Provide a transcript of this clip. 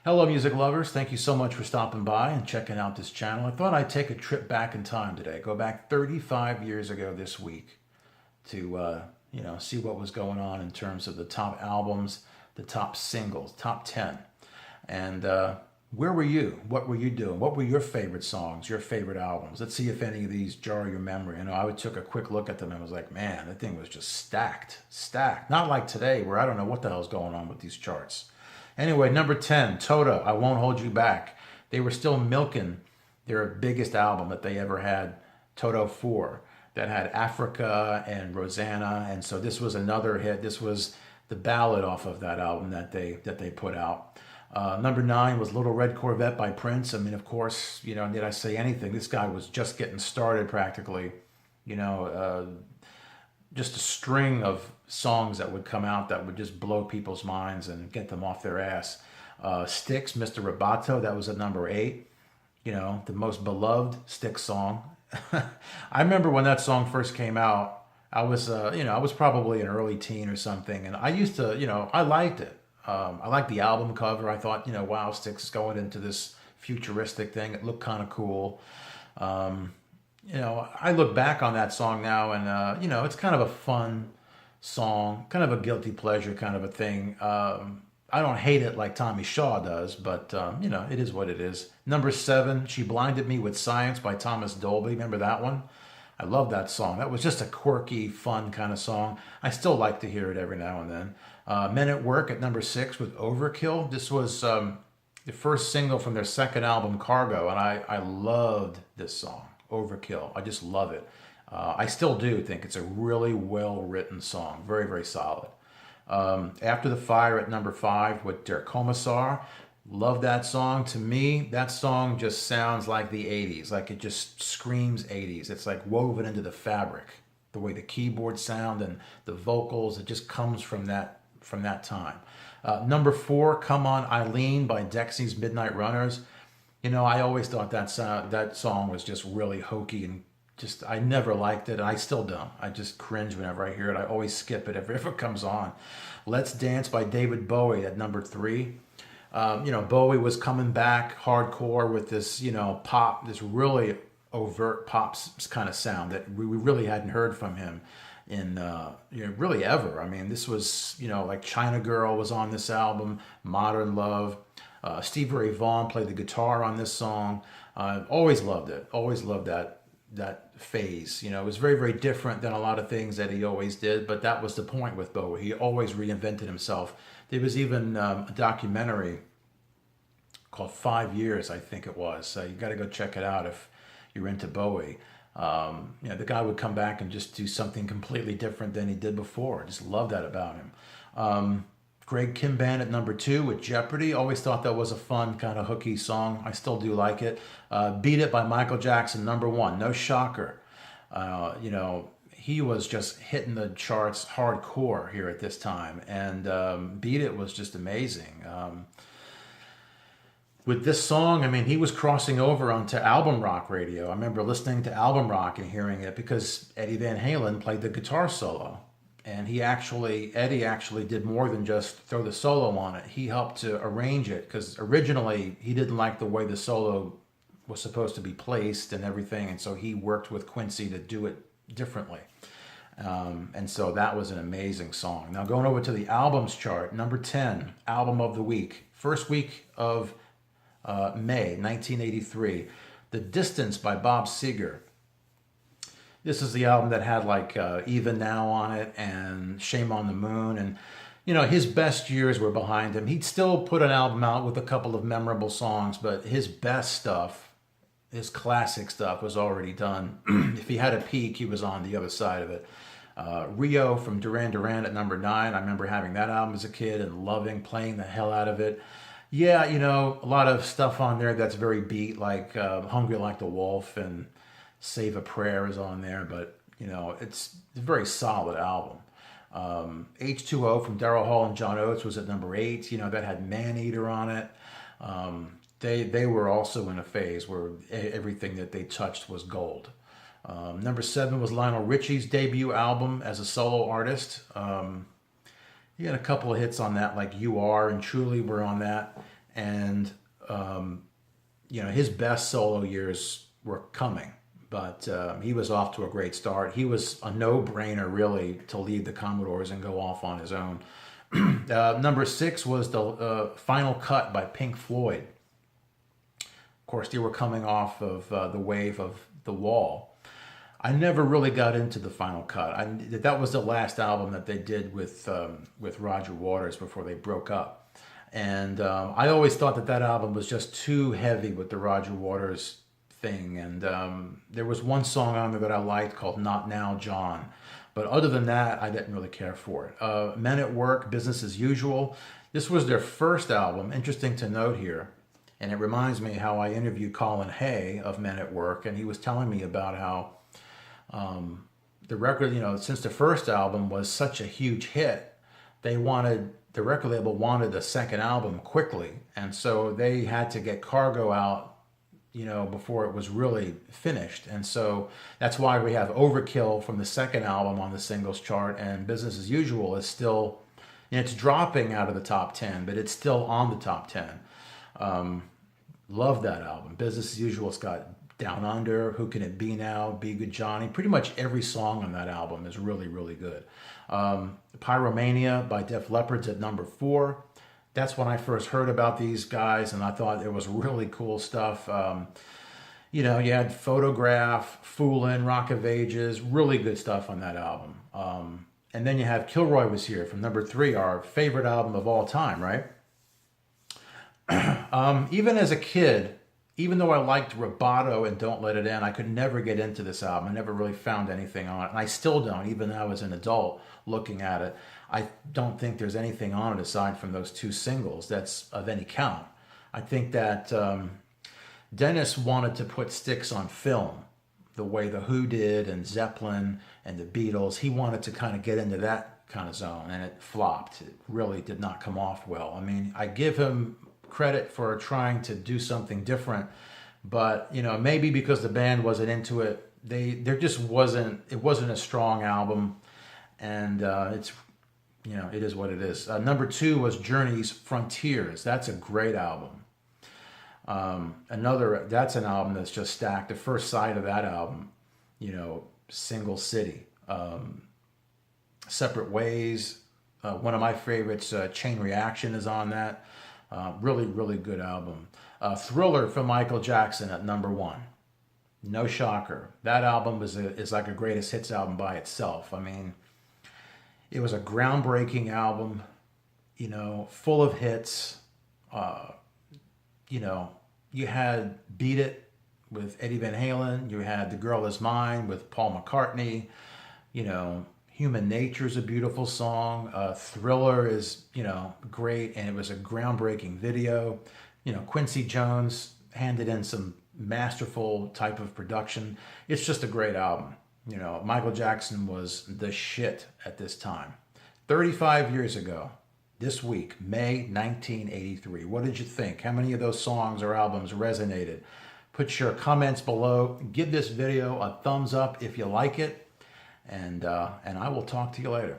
Hello, music lovers. Thank you so much for stopping by and checking out this channel. I thought I'd take a trip back in time today, go back 35 years ago this week to, see what was going on in terms of the top albums, the top singles, top 10. And where were you? What were you doing? What were your favorite songs, your favorite albums? Let's see if any of these jar your memory. I took a quick look at them and was like, man, that thing was just stacked, stacked. Not like today where I don't know what the hell's going on with these charts. Anyway, number 10, Toto, I Won't Hold You Back. They were still milking their biggest album that they ever had, Toto 4, that had Africa and Rosanna. And so this was another hit. This was the ballad off of that album that they put out. Number 9 was Little Red Corvette by Prince. I mean, of course, did I say anything? This guy was just getting started practically. Just a string of songs that would come out that would just blow people's minds and get them off their ass. Styx, Mr. Roboto, that was at number 8. The most beloved Styx song. I remember when that song first came out, I was probably an early teen or something, and I used to, I liked it. I liked the album cover. I thought, wow, Styx is going into this futuristic thing. It looked kind of cool. I look back on that song now and, it's kind of a fun song, kind of a guilty pleasure kind of a thing. I don't hate it like Tommy Shaw does, but, it is what it is. Number 7, She Blinded Me with Science by Thomas Dolby. Remember that one? I love that song. That was just a quirky, fun kind of song. I still like to hear it every now and then. Men at Work at number 6 with Overkill. This was the first single from their second album, Cargo, and I loved this song, Overkill. I just love it. I still do think it's a really well-written song. Very, very solid. After the Fire at number 5 with Der Kommissar. Love that song. To me, that song just sounds like the 80s. Like it just screams 80s. It's like woven into the fabric. The way the keyboards sound and the vocals, it just comes from that time. Number 4, Come On Eileen by Dexy's Midnight Runners. I always thought that song was just really hokey and just, I never liked it, and I still don't. I just cringe whenever I hear it. I always skip it if it comes on. Let's Dance by David Bowie at number 3. Bowie was coming back hardcore with this, pop, this really overt pop kind of sound that we really hadn't heard from him in, really ever. I mean, this was, like China Girl was on this album, Modern Love. Stevie Ray Vaughan played the guitar on this song. Always loved it. Always loved that phase. It was very, very different than a lot of things that he always did, but that was the point with Bowie. He always reinvented himself. There was even a documentary called 5 Years, I think it was. So you got to go check it out if you're into Bowie. The guy would come back and just do something completely different than he did before. I just love that about him. Greg Kimban at number 2 with Jeopardy. Always thought that was a fun kind of hooky song. I still do like it. Beat It by Michael Jackson, number 1. No shocker. He was just hitting the charts hardcore here at this time. And Beat It was just amazing. With this song, he was crossing over onto album rock radio. I remember listening to album rock and hearing it because Eddie Van Halen played the guitar solo. And Eddie actually did more than just throw the solo on it. He helped to arrange it because originally he didn't like the way the solo was supposed to be placed and everything. And so he worked with Quincy to do it differently. And so that was an amazing song. Now going over to the albums chart, number 10, album of the week. First week of May, 1983. The Distance by Bob Seger. This is the album that had like Even Now on it and Shame on the Moon. And, his best years were behind him. He'd still put an album out with a couple of memorable songs, but his best stuff, his classic stuff was already done. If he had a peak, he was on the other side of it. Rio from Duran Duran at number 9. I remember having that album as a kid and playing the hell out of it. Yeah, a lot of stuff on there that's very beat, like Hungry Like the Wolf and Save a Prayer is on there, but it's a very solid album. H2O from Daryl Hall and John Oates was at number 8. That had Maneater on it. They were also in a phase where everything that they touched was gold. Number 7 was Lionel Richie's debut album as a solo artist. He had a couple of hits on that, like You Are and Truly were on that. and his best solo years were coming, but he was off to a great start. He was a no-brainer, really, to leave the Commodores and go off on his own. Number 6 was the Final Cut by Pink Floyd. Of course, they were coming off of the wave of The Wall. I never really got into the Final Cut. That was the last album that they did with Roger Waters before they broke up. And I always thought that album was just too heavy with the Roger Waters thing. And there was one song on there that I liked called Not Now, John. But other than that, I didn't really care for it. Men at Work, Business as Usual. This was their first album. Interesting to note here. And it reminds me how I interviewed Colin Hay of Men at Work. And he was telling me about how the record, since the first album was such a huge hit, the record label wanted a second album quickly. And so they had to get Cargo out, before it was really finished. And so that's why we have Overkill from the second album on the singles chart, and Business as Usual is still, it's dropping out of the top 10, but it's still on the top 10. Love that album. Business as Usual. It's got Down Under, Who Can It Be Now, Be Good Johnny. Pretty much every song on that album is really, really good. Pyromania by Def Leppard's at number 4. That's when I first heard about these guys, and I thought it was really cool stuff. You had Photograph, Foolin', Rock of Ages, really good stuff on that album. And then you have Kilroy Was Here from number 3, our favorite album of all time, right? Even as a kid, even though I liked Roboto and Don't Let It In, I could never get into this album. I never really found anything on it. And I still don't, even now as an adult looking at it. I don't think there's anything on it aside from those 2 singles that's of any count. I think that Dennis wanted to put Styx on film the way The Who did and Zeppelin and the Beatles. He wanted to kind of get into that kind of zone, and it flopped. It really did not come off well. I mean, I give him credit for trying to do something different, but maybe because the band wasn't into it, it wasn't a strong album, and it is what it is. Number 2 was Journey's Frontiers. That's a great album. That's an album that's just stacked. The first side of that album, Single City, Separate Ways. One of my favorites, Chain Reaction, is on that. Really, really good album. Thriller from Michael Jackson at number 1. No shocker. That album is like a greatest hits album by itself. I mean, it was a groundbreaking album, full of hits. You had Beat It with Eddie Van Halen. You had The Girl Is Mine with Paul McCartney. Human Nature is a beautiful song. Thriller is, great, and it was a groundbreaking video. Quincy Jones handed in some masterful type of production. It's just a great album. Michael Jackson was the shit at this time. 35 years ago, this week, May 1983. What did you think? How many of those songs or albums resonated? Put your comments below. Give this video a thumbs up if you like it. And I will talk to you later.